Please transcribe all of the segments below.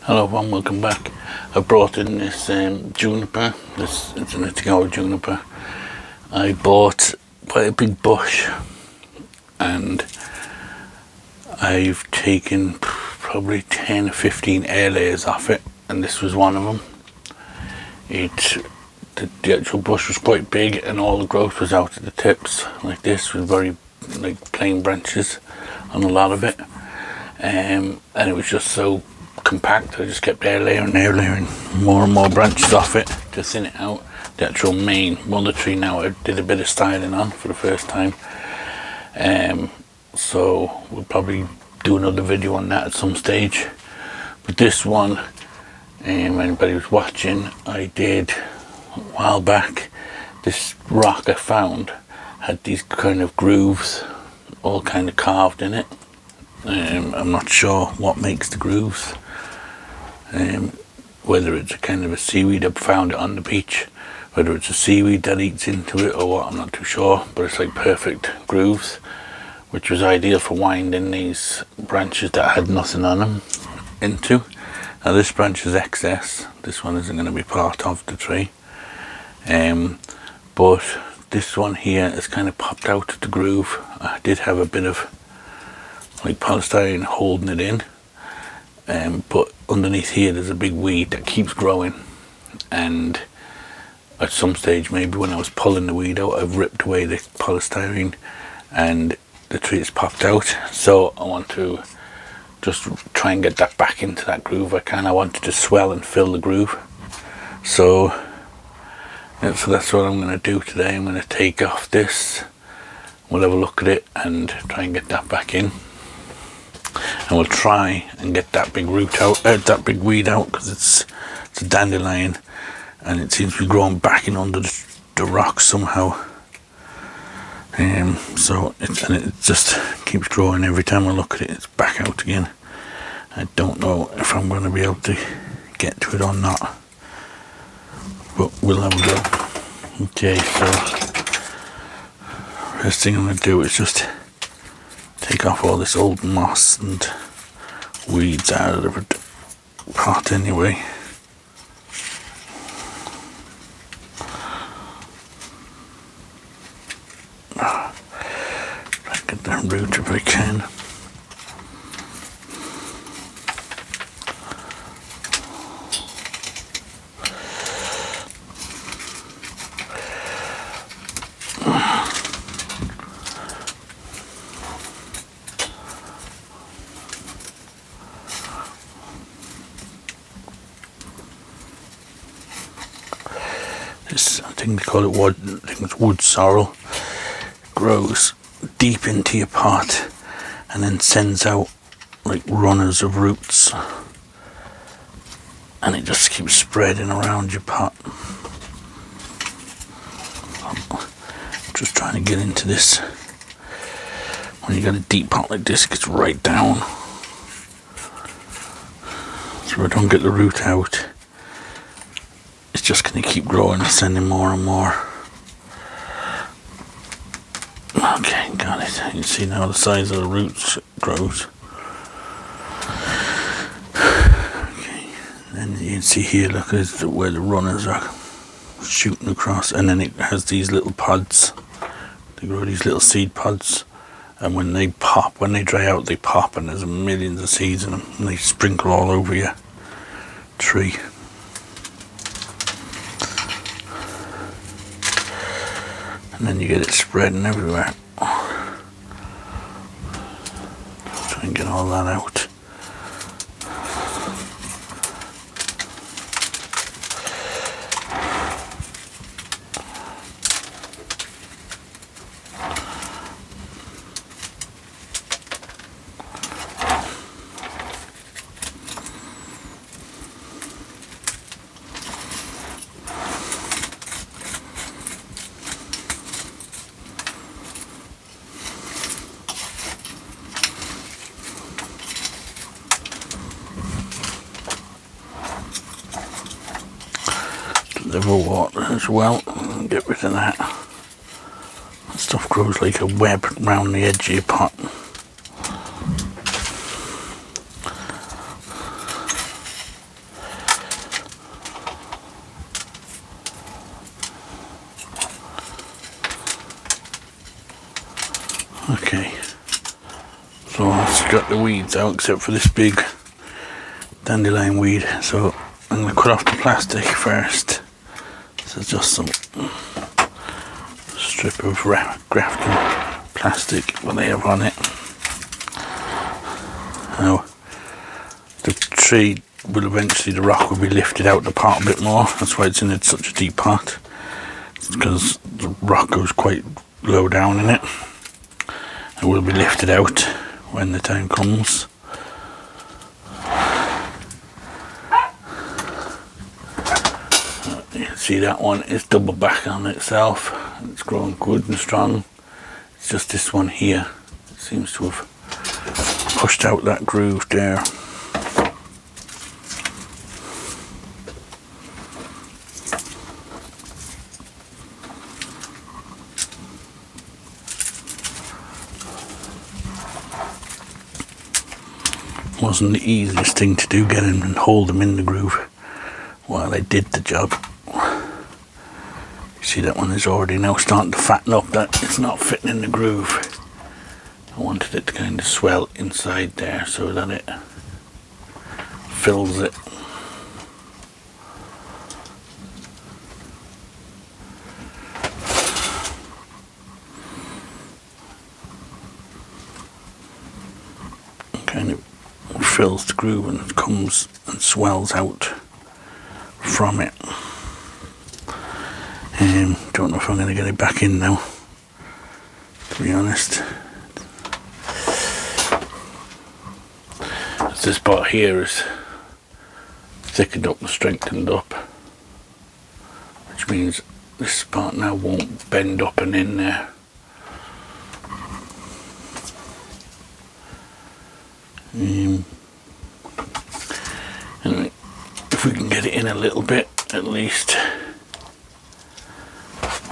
Hello everyone, welcome back. I brought in this juniper, it's an 80-hour juniper. I bought quite a big bush and I've taken probably 10 or 15 air layers off it, and this was one of them. The actual bush was quite big and all the growth was out at the tips like this, with very plain branches on a lot of it, and it was just so compact. I just kept air layering more and more branches off it to thin it out. The actual main mother tree now I did a bit of styling on for the first time, so we'll probably do another video on that at some stage. But this one, anybody who's watching, I did a while back. This rock I found had these kind of grooves all kind of carved in it. I'm not sure what makes the grooves, whether it's a kind of a seaweed. I found it on the beach, whether it's a seaweed that eats into it or what, I'm not too sure, but it's like perfect grooves, which was ideal for winding these branches that had nothing on them into. Now this branch is excess, this one isn't going to be part of the tree, but this one here has kind of popped out of the groove. I did have a bit of like polystyrene holding it in, but underneath here there's a big weed that keeps growing, and at some stage, maybe when I was pulling the weed out, I've ripped away the polystyrene and the tree has popped out. So I want to just try and get that back into that groove. I want it to swell and fill the groove. So yeah, so that's what I'm going to do today. I'm going to take off this, we'll have a look at it and try and get that back in. And we'll try and get that big root out, that big weed out, because it's a dandelion and it seems to be growing back in under the rock somehow. So it just keeps growing. Every time I look at it, it's back out again. I don't know if I'm going to be able to get to it or not, but we'll have a go. Okay, so first thing I'm going to do is just take off all this old moss and weeds out of the pot anyway. Try to get that root if I can. I think they call it wood. I think it's wood sorrel. It grows deep into your pot and then sends out like runners of roots, and it just keeps spreading around your pot. I'm just trying to get into this. When you got a deep pot like this, it gets right down, so I don't get the root out. It's just going to keep growing and sending more and more. Okay, got it. You can see now the size of the roots grows. Okay, and you can see here, look, is where the runners are shooting across, and then it has these little pods. They grow these little seed pods, and when they pop, when they dry out, they pop, and there's millions of seeds in them, and they sprinkle all over your tree. And then you get it spreading everywhere. Try and get all that out. Liver water as well, and get rid of that. That stuff grows like a web around the edge of your pot. Okay, so I've got the weeds out except for this big dandelion weed, so I'm going to cut off the plastic first. This is just some strip of grafting plastic that they have on it. Now the tree will eventually, the rock will be lifted out the pot a bit more. That's why it's in such a deep pot. It's because the rock goes quite low down in it. It will be lifted out when the time comes. You can see that one is double back on itself. It's growing good and strong. It's just this one here. It seems to have pushed out that groove there. Wasn't the easiest thing to do, get him and hold them in the groove while I did the job. You see that one is already now starting to fatten up, that it's not fitting in the groove. I wanted it to kind of swell inside there so that it fills it. Kind of fills the groove and comes and swells out from it. Don't know if I'm going to get it back in now, to be honest. This part here is thickened up and strengthened up, which means this part now won't bend up and in there. Anyway, if we can get it in a little bit at least.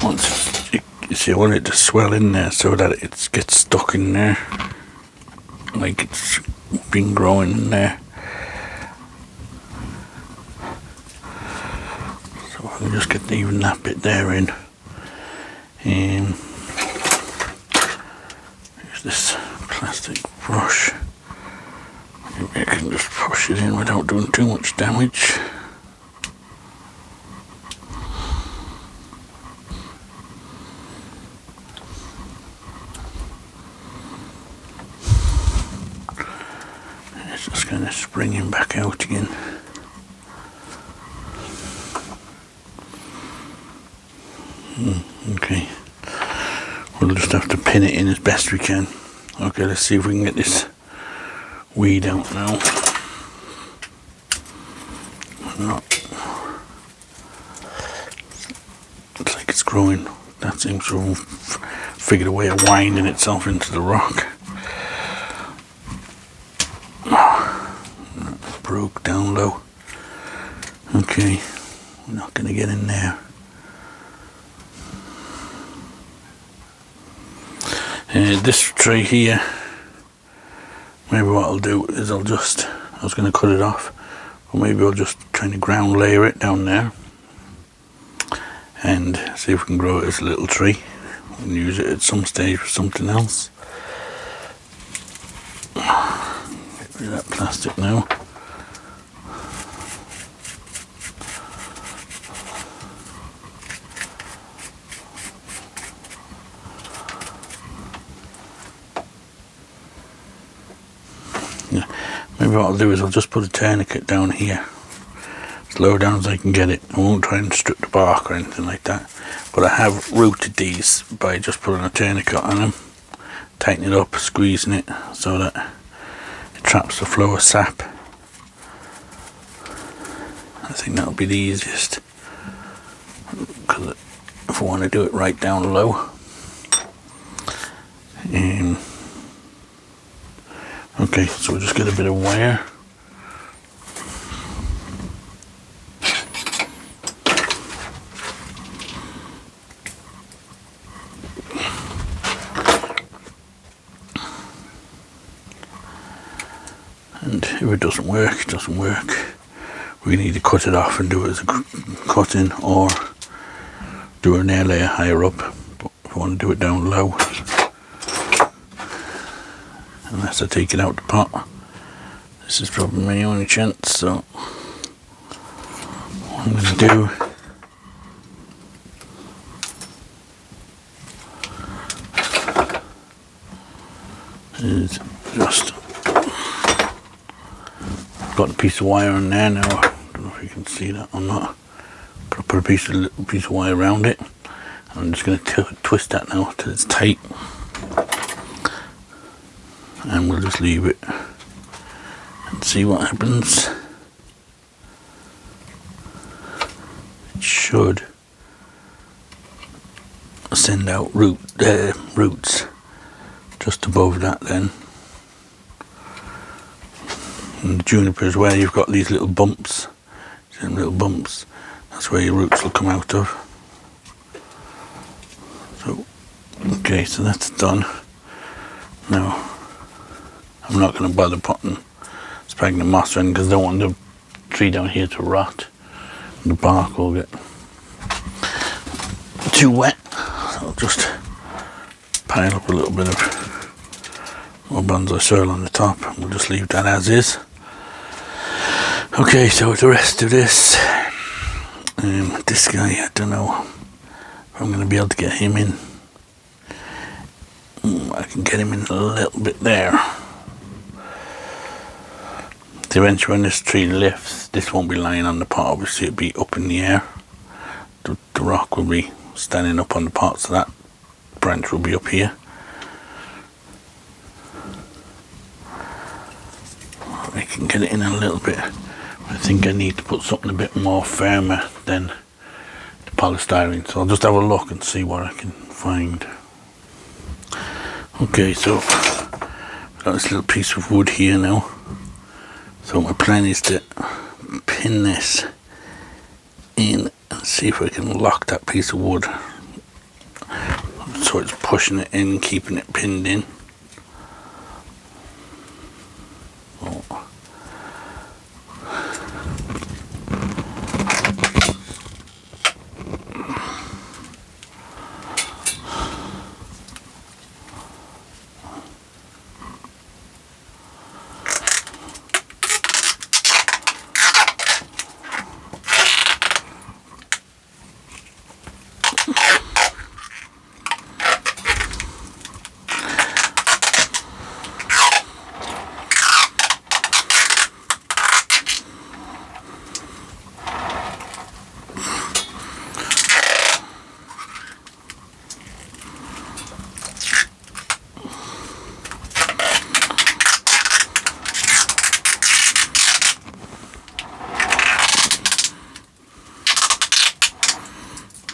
Once you see, I want it to swell in there so that it gets stuck in there, like it's been growing in there. So I can just get even that bit there in. Use this plastic brush. Maybe I can just push it in without doing too much damage. It's just kind of springing back out again. Okay, we'll just have to pin it in as best we can. Okay, let's see if we can get this weed out now. Not. It's like it's growing. That seems to have figured a way of winding itself into the rock. Broke down low. Okay, we're not going to get in there. This tree here, maybe what I'll do is I was going to cut it off, or maybe I'll just kind of ground layer it down there and see if we can grow it as a little tree and use it at some stage for something else. Get rid of that plastic now. Maybe what I'll do is I'll just put a tourniquet down here, as low down as I can get it. I won't try and strip the bark or anything like that, but I have rooted these by just putting a tourniquet on them, tightening it up, squeezing it so that it traps the flow of sap. I think that'll be the easiest, because if I want to do it right down low. Okay, so we'll just get a bit of wire. And if it doesn't work, it doesn't work. We can either cut it off and do it as a cutting, or do an air layer higher up. But if I want to do it down low, unless I take it out the pot. This is probably my only chance, so what I'm going to do is just got a piece of wire on there now. I don't know if you can see that or not. But I put a piece of wire around it. I'm just going to twist that now till it's tight, and we'll just leave it and see what happens. It should send out roots just above that then. And the junipers, where you've got these little bumps, that's where your roots will come out of. So, okay, so that's done. Now, I'm not going to bother putting sphagnum moss in because I don't want the tree down here to rot. The bark will get too wet. So I'll just pile up a little bit of more bonsai soil on the top, and we'll just leave that as is. Okay, so the rest of this, this guy, I don't know if I'm going to be able to get him in. I can get him in a little bit there. Eventually when this tree lifts, this won't be lying on the pot, obviously it'll be up in the air. The rock will be standing up on the pot, so that branch will be up here. I can get it in a little bit. I think I need to put something a bit more firmer than the polystyrene, so I'll just have a look and see what I can find. Okay, so I've got this little piece of wood here now. So my plan is to pin this in and see if I can lock that piece of wood so it's pushing it in, keeping it pinned in.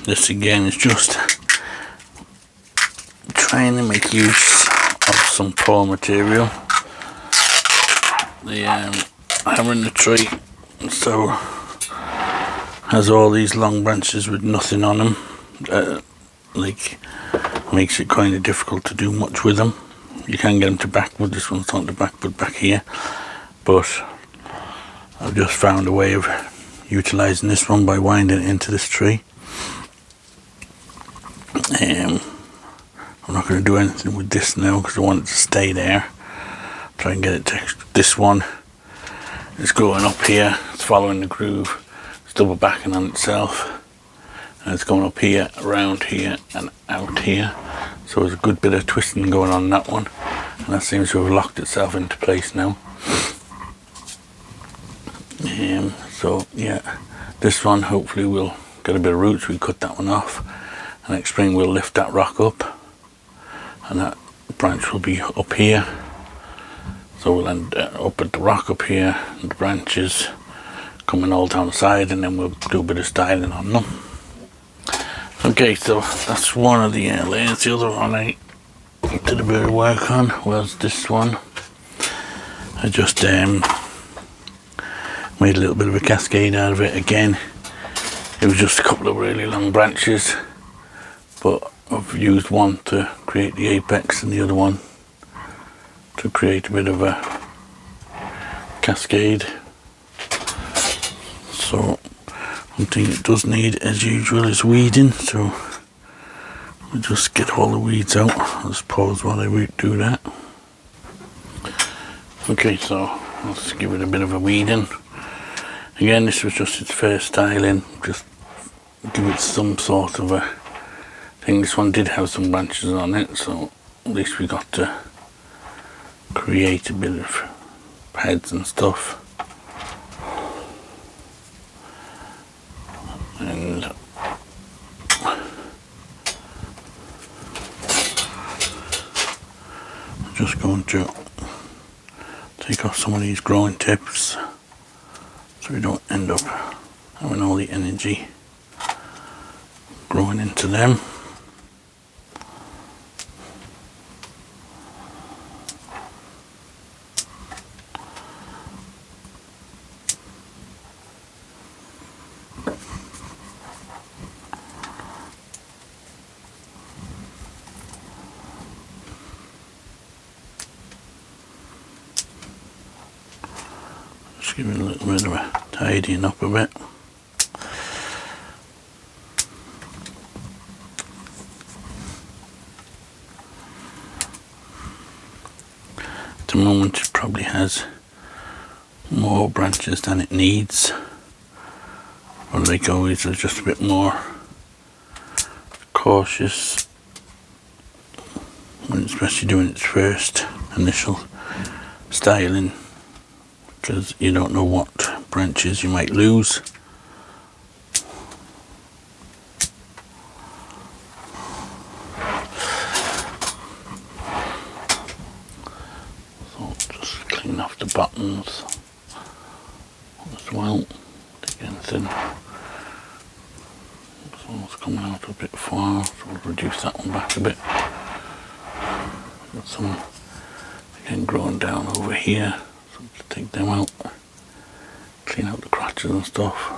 This again is just trying to make use of some poor material. The hammer in the tree so has all these long branches with nothing on them, like makes it kind of difficult to do much with them. You can get them to backwood. This one's not the backwood back here, but I've just found a way of utilizing this one by winding it into this tree. I'm not going to do anything with this now because I want it to stay there. Try and get it to this one. It's going up here, it's following the groove, it's double backing on itself, and it's going up here, around here and out here. So there's a good bit of twisting going on that one, and that seems to have locked itself into place now. So yeah, this one hopefully will get a bit of roots. We cut that one off, and next spring we'll lift that rock up and that branch will be up here. So we'll end up at the rock up here and the branches coming all down the side, and then we'll do a bit of styling on them. Okay, so that's one of the layers. The other one I did a bit of work on was this one. I just made a little bit of a cascade out of it. Again, it was just a couple of really long branches, but I've used one to create the apex and the other one to create a bit of a cascade. So one thing it does need as usual is weeding, so we'll just get all the weeds out. I'll just pause while I do that. Okay, so let's give it a bit of a weeding. Again, this was just its first styling, just give it some sort of a thing. This one did have some branches on it, so at least we got to create a bit of heads and stuff. And I'm just going to take off some of these growing tips so we don't end up having all the energy growing into them. Just give it a little bit of a tidying up a bit. At the moment it probably has more branches than it needs, but like always it's just a bit more cautious when especially doing its first initial styling, because you don't know what branches you might lose. So just clean off the bottoms as well. Again, thin. So it's coming out a bit far, so we'll reduce that one back a bit. Got some again growing down over here. To take them out, clean out the crotches and stuff.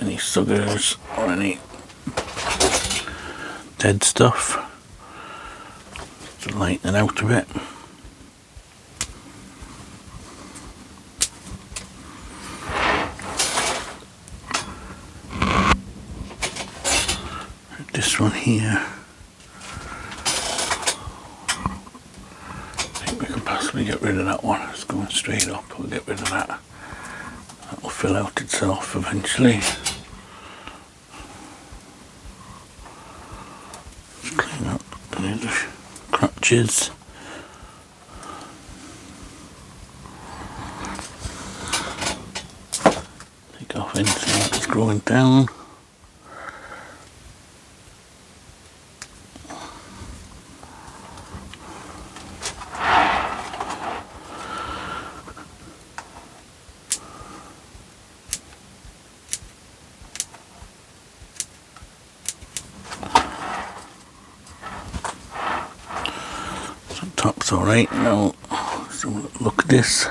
Any suckers or any dead stuff, to lighten it out a bit. This one here, I think we can possibly get rid of that one. It's going straight up, we'll get rid of that. That will fill out itself eventually. Just clean up any of the crotches. Take off anything that's growing down. Top's alright. Now let's have a look at this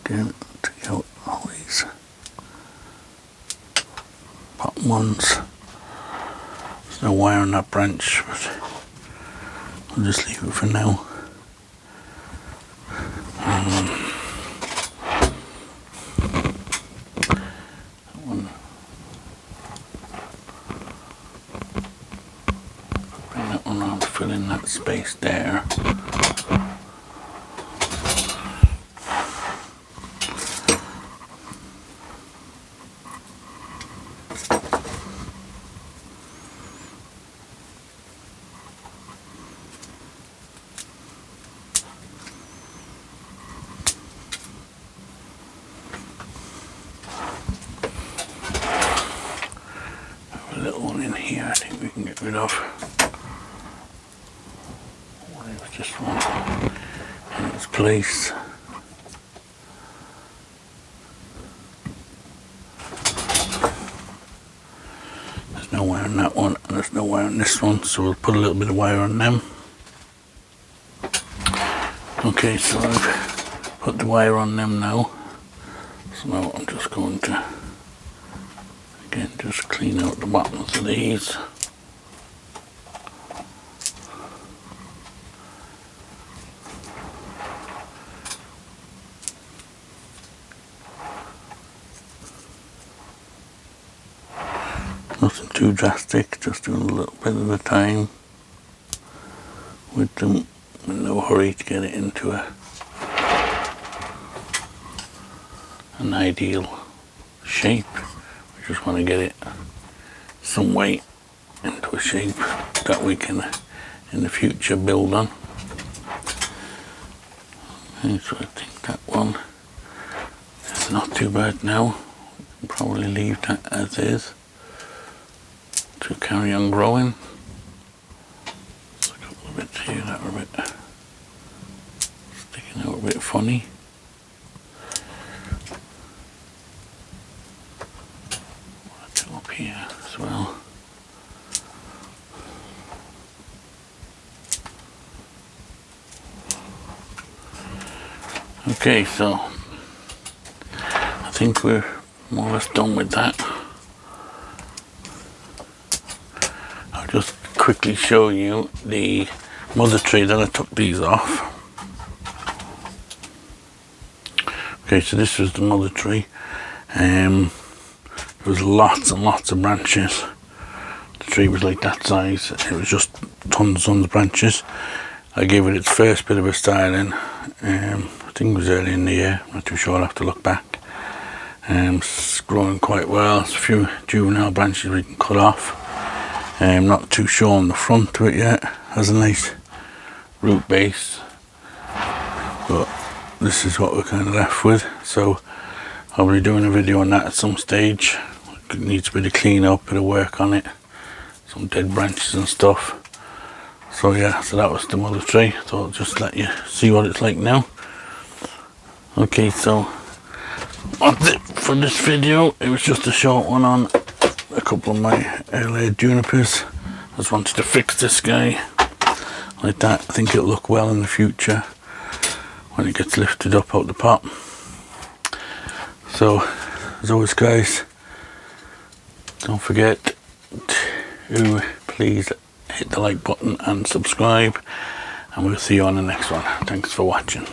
again. Take out all these bottom ones. There's no wire on that branch, but I'll just leave it for now. That one. Bring that one around, fill in that space there. A little one in here I think we can get rid of. We'll leave just one in its place. There's no wire on that one and there's no wire on this one, so we'll put a little bit of wire on them. Okay, so I've put the wire on them now. So now I'm just going to again just clean out the bottoms of these. Nothing too drastic, just doing a little bit at a time with them, in no hurry to get it into an ideal shape. We just want to get it some way into a shape that we can in the future build on. Okay, so I think that one is not too bad now. We can probably leave that as is to carry on growing. There's a couple of bits here that are a bit sticking out a bit funny. That's up here as well. Okay, so I think we're more or less done with that. I'll just quickly show you the mother tree that I took these off. Okay, so this was the mother tree. There was lots and lots of branches. The tree was like that size. It was just tons of branches. I gave it its first bit of a styling. I think it was early in the year. I'm not too sure. I'll have to look back. It's growing quite well. There's a few juvenile branches we can cut off. Not too sure on the front of it yet. Has a nice root base, but this is what we're kind of left with. So I'll be doing a video on that at some stage. It needs a bit of clean up, bit of work on it, some dead branches and stuff. So yeah, so that was the mother tree. So I'll just let you see what it's like now. Okay, so that's it for this video. It was just a short one on a couple of my airlayered junipers. I just wanted to fix this guy like that. I think it'll look well in the future when it gets lifted up out the pot. So as always guys, don't forget to please hit the like button and subscribe, and we'll see you on the next one. Thanks for watching.